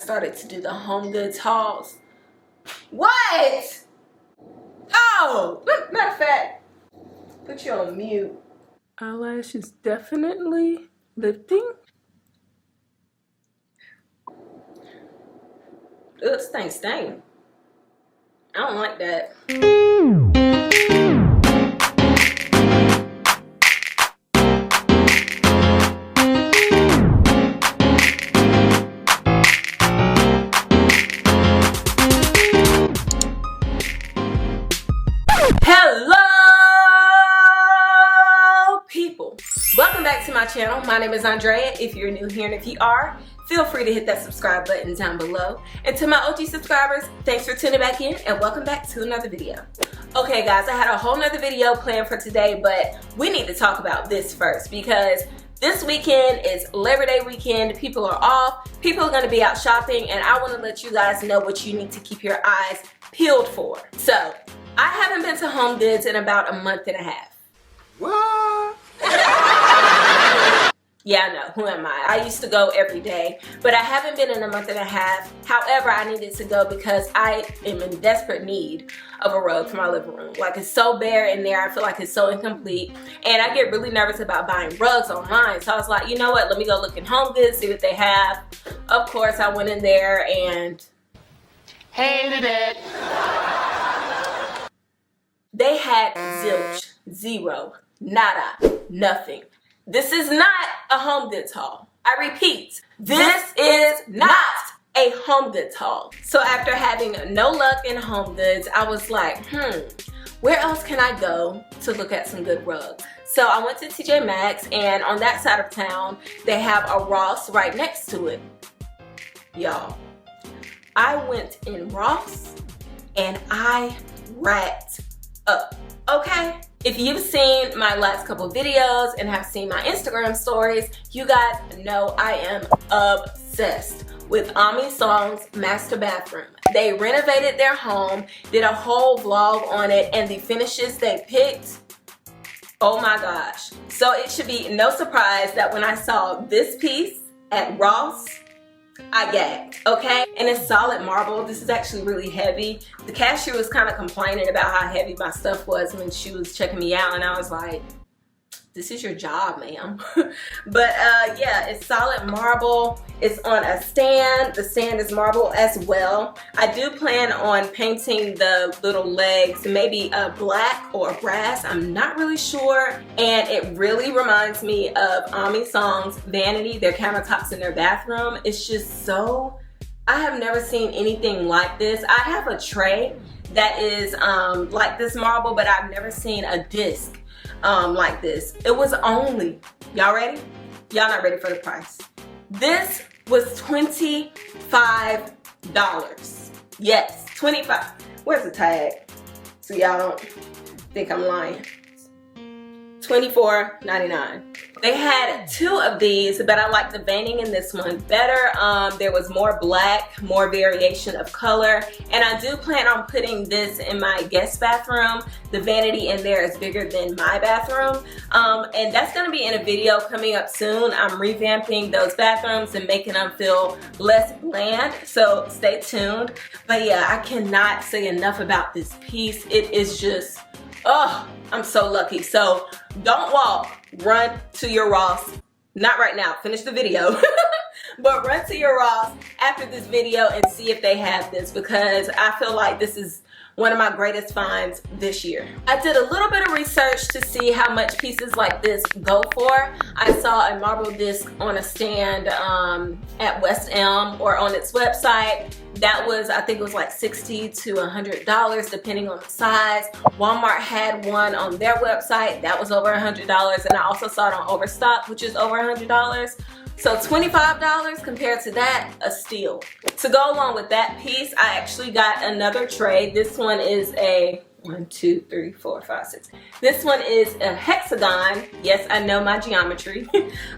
started to do the Homegoods hauls. What? Oh, matter of fact, put you on mute. Eyelashes definitely lifting. Ugh, this thing stain. I don't like that. Hello, people. Welcome back to my channel. My name is Andrea. If you're new here and if you are, feel free to hit that subscribe button down below. And to my OG subscribers, thanks for tuning back in and welcome back to another video. Okay guys, I had a whole nother video planned for today, but we need to talk about this first because this weekend is Labor Day weekend. People are off. People are going to be out shopping, and I want to let you guys know what you need to keep your eyes peeled for. So, I haven't been to Homegoods in about a month and a half. What? Yeah, I know. Who am I? I used to go every day, but I haven't been in a month and a half. However, I needed to go because I am in desperate need of a rug for my living room. Like, it's so bare in there. I feel like it's so incomplete, and I get really nervous about buying rugs online. So I was like, you know what? Let me go look in Homegoods, see what they have. Of course, I went in there and hated it. They had zilch, zero, nada, nothing. This is not a Homegoods haul. I repeat, this is not a Homegoods haul. So after having no luck in Homegoods, I was like, where else can I go to look at some good rugs? So I went to TJ Maxx, and on that side of town, they have a Ross right next to it. Y'all, I went in Ross and I racked up, okay? If you've seen my last couple videos and have seen my Instagram stories, you guys know I am obsessed with Ami Song's master bathroom. They renovated their home, did a whole vlog on it, and the finishes they picked, oh my gosh. So it should be no surprise that when I saw this piece at Ross, I gagged, okay? And it's solid marble. This is actually really heavy. The cashier was kind of complaining about how heavy my stuff was when she was checking me out, and I was like, this is your job, ma'am. But yeah, it's solid marble. It's on a stand. The stand is marble as well. I do plan on painting the little legs, maybe black or brass. I'm not really sure. And it really reminds me of Ami Song's vanity, their countertops in their bathroom. It's just so, I have never seen anything like this. I have a tray that is like this marble, but I've never seen a disc like this. It was only, y'all ready? Y'all not ready for the price. This was $25. Yes, 25. Where's the tag? So y'all don't think I'm lying. $24.99. They had two of these, but I like the veining in this one better. There was more black, more variation of color, and I do plan on putting this in my guest bathroom. The vanity in there is bigger than my bathroom, and that's going to be in a video coming up soon. I'm revamping those bathrooms and making them feel less bland, so stay tuned. But yeah, I cannot say enough about this piece. It is just, oh, I'm so lucky. So don't walk, run to your Ross. Not right now, finish the video. But run to your Ross after this video and see if they have this, because I feel like this is one of my greatest finds this year. I did a little bit of research to see how much pieces like this go for. I saw a marble disc on a stand at West Elm or on its website. That was, I think it was like $60 to $100 depending on the size. Walmart had one on their website that was over $100, and I also saw it on Overstock, which is over $100. So $25 compared to that, a steal. To go along with that piece, I actually got another tray. This one is a 1, 2, 3, 4, 5, 6. This one is a hexagon. Yes, I know my geometry.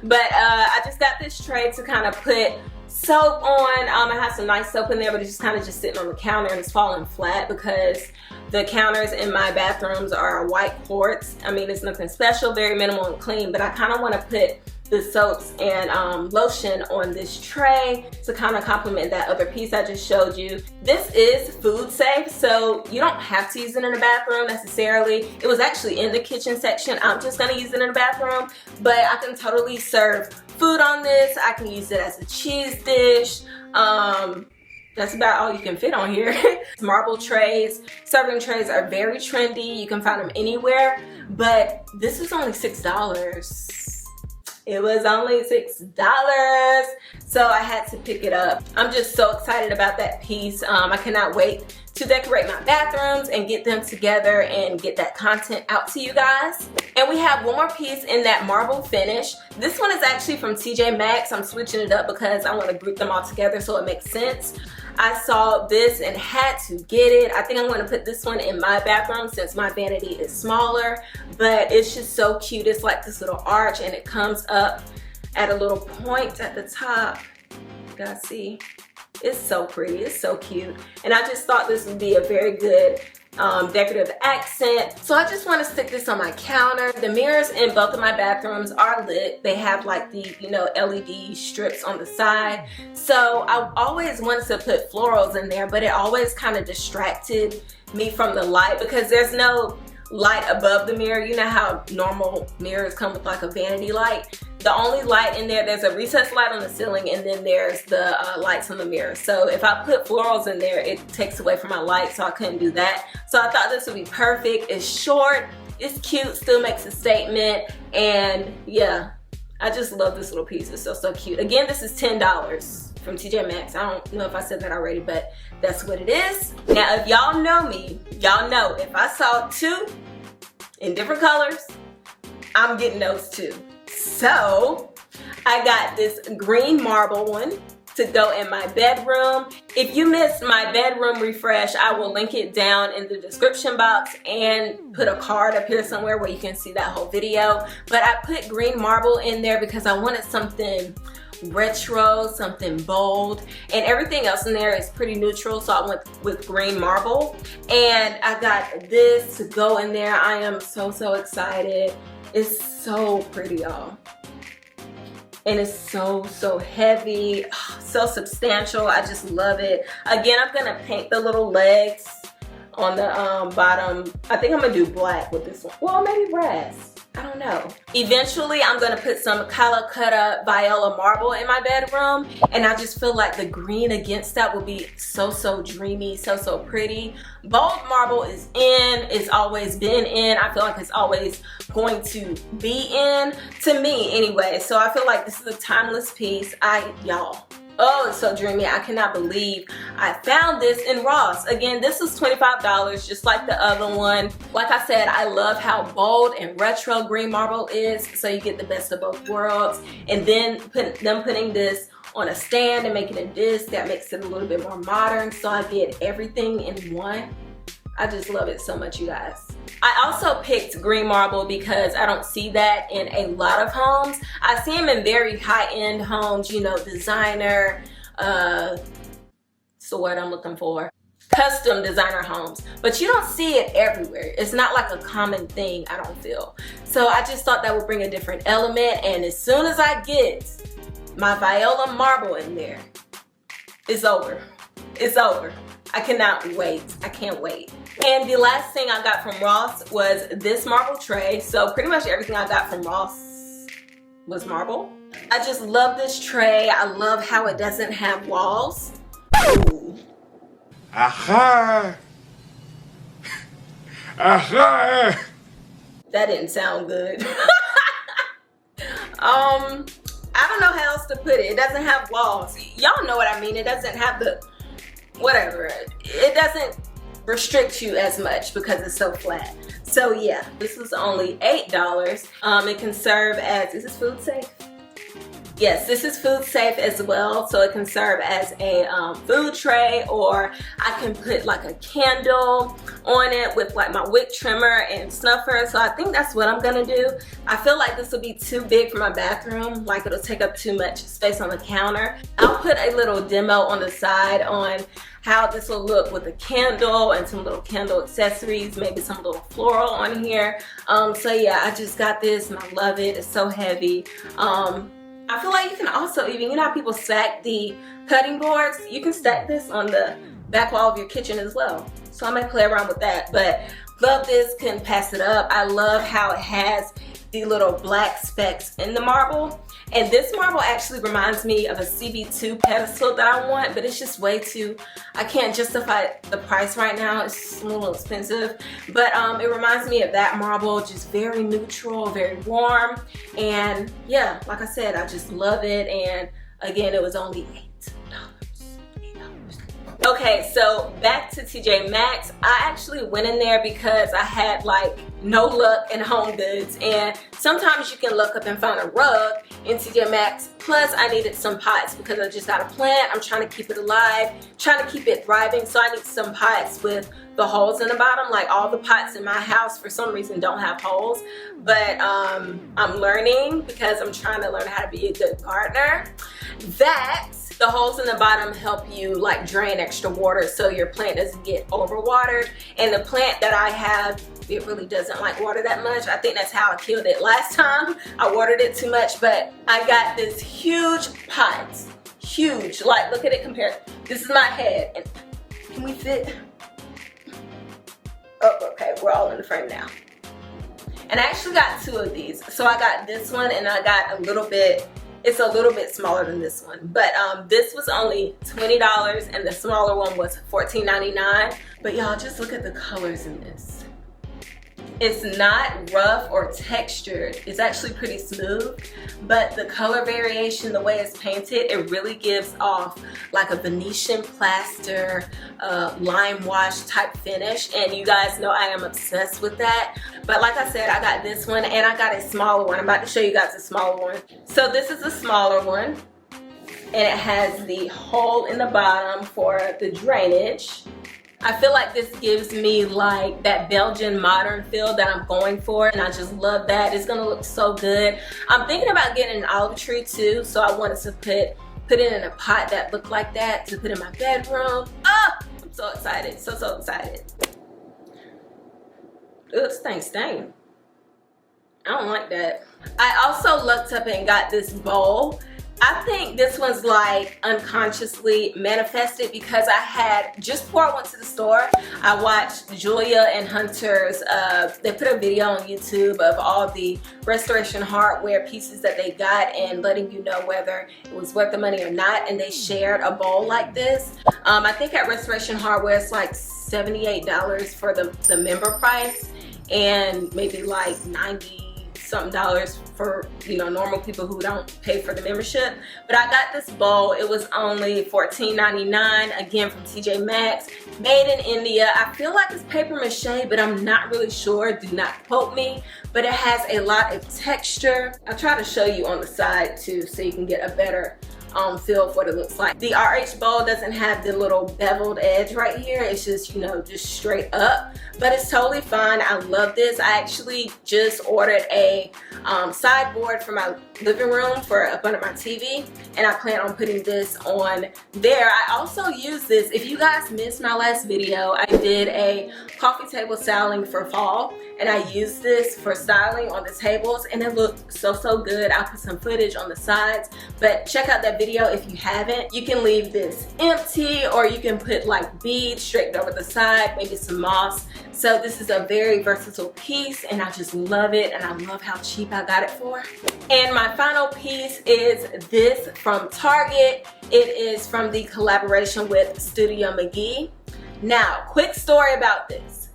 But I just got this tray to kind of put soap on. I have some nice soap in there, but it's just kind of just sitting on the counter, and it's falling flat because the counters in my bathrooms are white quartz. I mean, it's nothing special, very minimal and clean, but I kind of want to put the soaps and lotion on this tray to kind of complement that other piece I just showed you. This is food safe, so you don't have to use it in the bathroom necessarily. It was actually in the kitchen section. I'm just gonna use it in the bathroom, but I can totally serve food on this. I can use it as a cheese dish. That's about all you can fit on here. Marble trays, serving trays are very trendy. You can find them anywhere, but this is only $6. It was only $6, so I had to pick it up. I'm just so excited about that piece. I cannot wait to decorate my bathrooms and get them together and get that content out to you guys. And we have one more piece in that marble finish. This one is actually from TJ Maxx. I'm switching it up because I want to group them all together so it makes sense. I saw this and had to get it. I think I'm going to put this one in my bathroom since my vanity is smaller, but it's just so cute. It's like this little arch and it comes up at a little point at the top. You guys see? It's so pretty. It's so cute. And I just thought this would be a very good decorative accent. So I just want to stick this on my counter. The mirrors in both of my bathrooms are lit. They have like the, you know, LED strips on the side. So I always wanted to put florals in there, but it always kind of distracted me from the light because there's no light above the mirror. You know how normal mirrors come with like a vanity light? The only light in there, there's a recessed light on the ceiling and then there's the lights on the mirror. So if I put florals in there, it takes away from my light, so I couldn't do that. So I thought this would be perfect. It's short, it's cute, still makes a statement, and yeah, I just love this little piece. It's so, so cute. Again, this is $10 from TJ Maxx. I don't know if I said that already, but that's what it is. Now, if y'all know me, y'all know if I saw two in different colors, I'm getting those two. So I got this green marble one to go in my bedroom. If you missed my bedroom refresh, I will link it down in the description box and put a card up here somewhere where you can see that whole video. But I put green marble in there because I wanted something retro, something bold, and everything else in there is pretty neutral, so I went with green marble. And I got this to go in there. I am so, so excited. It's so pretty, y'all. And it's so, so heavy, so substantial. I just love it. Again, I'm gonna paint the little legs on the bottom. I think I'm gonna do black with this one. Well, maybe brass. I don't know. Eventually, I'm gonna put some Calacatta Viola marble in my bedroom, and I just feel like the green against that will be so, so dreamy, so, so pretty. Bold marble is in. It's always been in. I feel like it's always going to be in, to me anyway. So I feel like this is a timeless piece. Y'all. Oh, it's so dreamy. I cannot believe I found this in Ross. Again, this was $25, just like the other one. Like I said, I love how bold and retro green marble is, so you get the best of both worlds. And then putting this on a stand and making a disc, that makes it a little bit more modern, so I get everything in one. I just love it so much, you guys. I also picked green marble because I don't see that in a lot of homes. I see them in very high-end homes, you know, designer, what's the word I'm looking for? Custom designer homes, but you don't see it everywhere. It's not like a common thing, I don't feel. So I just thought that would bring a different element, and as soon as I get my Viola marble in there, it's over. It's over. I cannot wait. I can't wait. And the last thing I got from Ross was this marble tray. So pretty much everything I got from Ross was marble. I just love this tray. I love how it doesn't have walls. Ooh. Aha! Aha! That didn't sound good. I don't know how else to put it. It doesn't have walls. Y'all know what I mean. It doesn't have the whatever. It doesn't restrict you as much because it's so flat. So yeah, this was only $8. It can serve as, is this food safe? Yes, this is food safe as well, so it can serve as a food tray, or I can put like a candle on it with like my wick trimmer and snuffer. So I think that's what I'm gonna do. I feel like this will be too big for my bathroom, like it'll take up too much space on the counter. I'll put a little demo on the side on how this will look with a candle and some little candle accessories, maybe some little floral on here. So yeah, I just got this and I love it. It's so heavy. I feel like you can also even, you know how people stack the cutting boards? You can stack this on the back wall of your kitchen as well. So I may play around with that, but love this, couldn't pass it up. I love how it has the little black specks in the marble. And this marble actually reminds me of a CB2 pedestal that I want, but it's just way too, I can't justify the price right now. It's a little expensive, but it reminds me of that marble, just very neutral, very warm. And yeah, like I said, I just love it. And again, it was only $8. Okay, so back to TJ Maxx. I actually went in there because I had like no luck in HomeGoods, and sometimes you can look up and find a rug in TJ Maxx. Plus I needed some pots because I just got a plant. I'm trying to keep it alive, trying to keep it thriving, so I need some pots with the holes in the bottom. Like all the pots in my house for some reason don't have holes, but I'm learning because I'm trying to learn how to be a good gardener. That the holes in the bottom help you like drain extra water so your plant doesn't get overwatered. And the plant that I have, it really doesn't like water that much. I think that's how I killed it last time. I watered it too much, but I got this huge pot. Huge, like look at it compared. This is my head. And can we fit? Oh, okay, we're all in the frame now. And I actually got two of these. So I got this one and I got a little bit, it's a little bit smaller than this one, but this was only $20 and the smaller one was $14.99. But y'all, just look at the colors in this. It's not rough or textured. It's actually pretty smooth, but the color variation, the way it's painted, it really gives off like a Venetian plaster, lime wash type finish. And you guys know I am obsessed with that. But like I said, I got this one and I got a smaller one. I'm about to show you guys a smaller one. So this is a smaller one and it has the hole in the bottom for the drainage. I feel like this gives me like that Belgian modern feel that I'm going for, and I just love that. It's gonna look so good. I'm thinking about getting an olive tree too, so I wanted to put it in a pot that looked like that to put in my bedroom. Oh, I'm so excited, so excited. Ooh, this thing's stained. I don't like that. I also looked up and got this bowl. I think this one's like unconsciously manifested because I had, just before I went to the store, I watched Julia and Hunter's, they put a video on YouTube of all the restoration hardware pieces that they got and letting you know whether it was worth the money or not, and they shared a bowl like this. I think at Restoration Hardware it's like $78 for the member price and maybe like $90 something for, you know, normal people who don't pay for the membership. But I got this bowl. It was only $14.99, again from TJ Maxx, made in India. I feel like it's paper mache, but I'm not really sure. Do not quote me. But it has a lot of texture. I'll try to show you on the side too so you can get a better feel of what it looks like. The RH bowl doesn't have the little beveled edge right here. It's just, you know, just straight up, but it's totally fine. I love this. I actually just ordered a sideboard for my living room for up under my TV, and I plan on putting this on there. I also use this, if you guys missed my last video, I did a coffee table styling for fall, and I used this for styling on the tables, and it looked so good. I'll put some footage on the sides, but check out that video if you haven't. You can leave this empty, or you can put like beads straight over the side, maybe some moss. So this is a very versatile piece, and I just love it, and I love how cheap I got it for. And my final piece is this from Target. It is from the collaboration with Studio McGee. Now, quick story about this.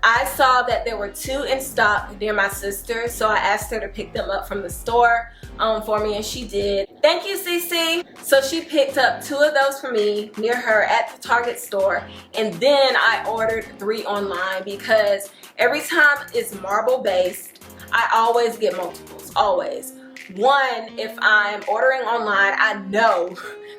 I saw that there were 2 in stock near my sister, so I asked her to pick them up from the store for me, and she did. Thank you, Cece. So she picked up 2 of those for me near her at the Target store, and then I ordered 3 online because every time it's marble based, I always get multiples, always. One, if I'm ordering online, I know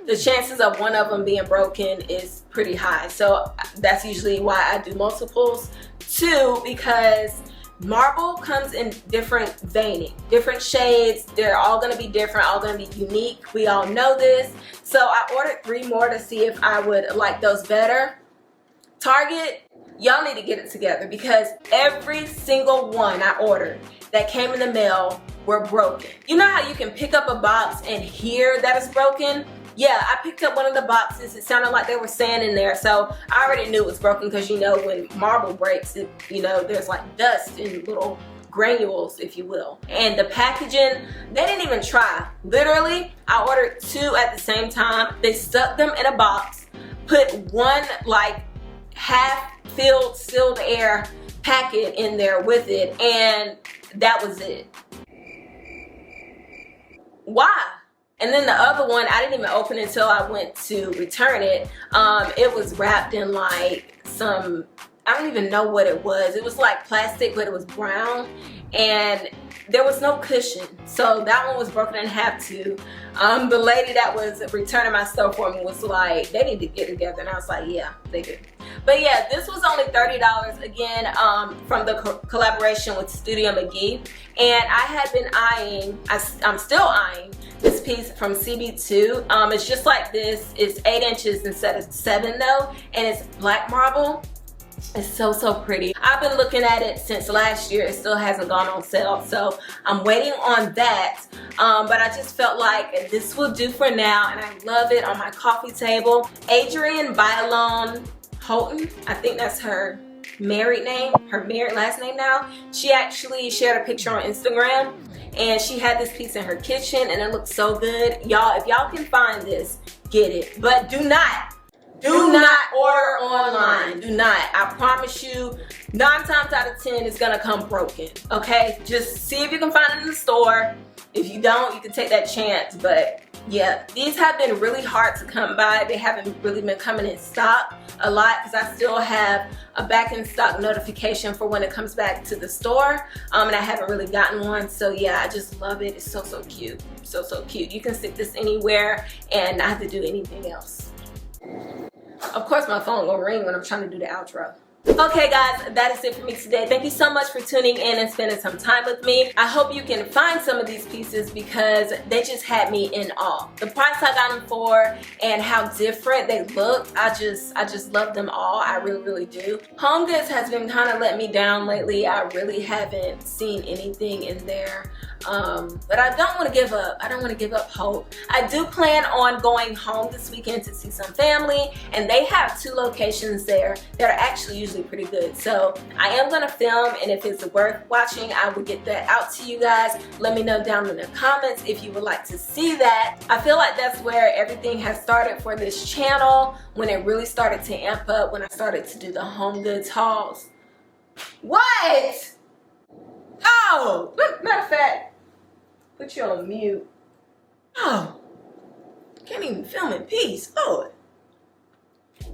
the chances of one of them being broken is pretty high. So that's usually why I do multiples. Two, because marble comes in different veining, different shades. They're all going to be different, all going to be unique. We all know this. So I ordered 3 more to see if I would like those better. Target, y'all need to get it together, because every single one I ordered that came in the mail were broken. You know how you can pick up a box and hear that it's broken? Yeah, I picked up one of the boxes. It sounded like they were sand in there, so I already knew it was broken, because you know when marble breaks, it, you know, there's like dust and little granules, if you will. And the packaging, they didn't even try. Literally, I ordered 2 at the same time. They stuck them in a box, put one like half filled sealed air packet in there with it, and that was it. Why? And then the other one, I didn't even open it until I went to return it. It was wrapped in like some, I don't even know what it was. It was like plastic, but it was brown, and there was no cushion. So that one was broken in half too. The lady that was returning my stuff for me was like, they need to get together. And I was like, yeah, they do. But yeah, this was only $30 again, from the collaboration with Studio McGee. And I had been eyeing, I'm still eyeing this piece from CB2. It's just like this. It's 8 inches instead of 7 though, and it's black marble. It's so pretty. I've been looking at it since last year. It still hasn't gone on sale, so I'm waiting on that. But I just felt like this will do for now, and I love it on my coffee table. Adrienne Byalone Houghton, I think that's her married name, her married last name now. She actually shared a picture on Instagram, and she had this piece in her kitchen, and it looked so good. Y'all, if y'all can find this, get it. But do not order online. Do not. I promise you, 9 times out of 10, it's gonna come broken. Okay? Just see if you can find it in the store. If you don't, you can take that chance. But yeah, these have been really hard to come by. They haven't really been coming in stock a lot, because I still have a back in stock notification for when it comes back to the store, and I haven't really gotten one. So yeah, I just love it. It's so cute. So cute. You can stick this anywhere and not have to do anything else. Of course my phone will ring when I'm trying to do the outro. Okay guys, that is it for me today. Thank you so much for tuning in and spending some time with me. I hope you can find some of these pieces, because they just had me in awe. The price I got them for and how different they look, I just love them all. I really do. Homegoods has been kind of letting me down lately. I really haven't seen anything in there. But I don't want to give up. I don't want to give up hope. I do plan on going home this weekend to see some family, and they have 2 locations there that are actually usually pretty good. So I am going to film, and if it's worth watching, I will get that out to you guys. Let me know down in the comments if you would like to see that. I feel like that's where everything has started for this channel, when it really started to amp up, when I started to do the Homegoods hauls. What? Oh, matter of fact, put you on mute. Oh, can't even film in peace. Lord.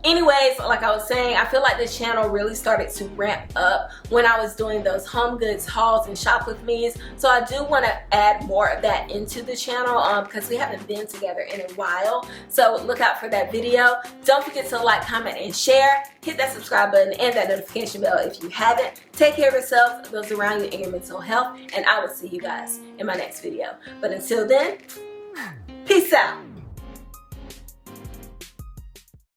Anyways, like I was saying, I feel like this channel really started to ramp up when I was doing those Homegoods hauls and shop with me's. So I do want to add more of that into the channel, because we haven't been together in a while. So look out for that video. Don't forget to like, comment, and share. Hit that subscribe button and that notification bell if you haven't. Take care of yourself, those around you, and your mental health. And I will see you guys in my next video. But until then, peace out.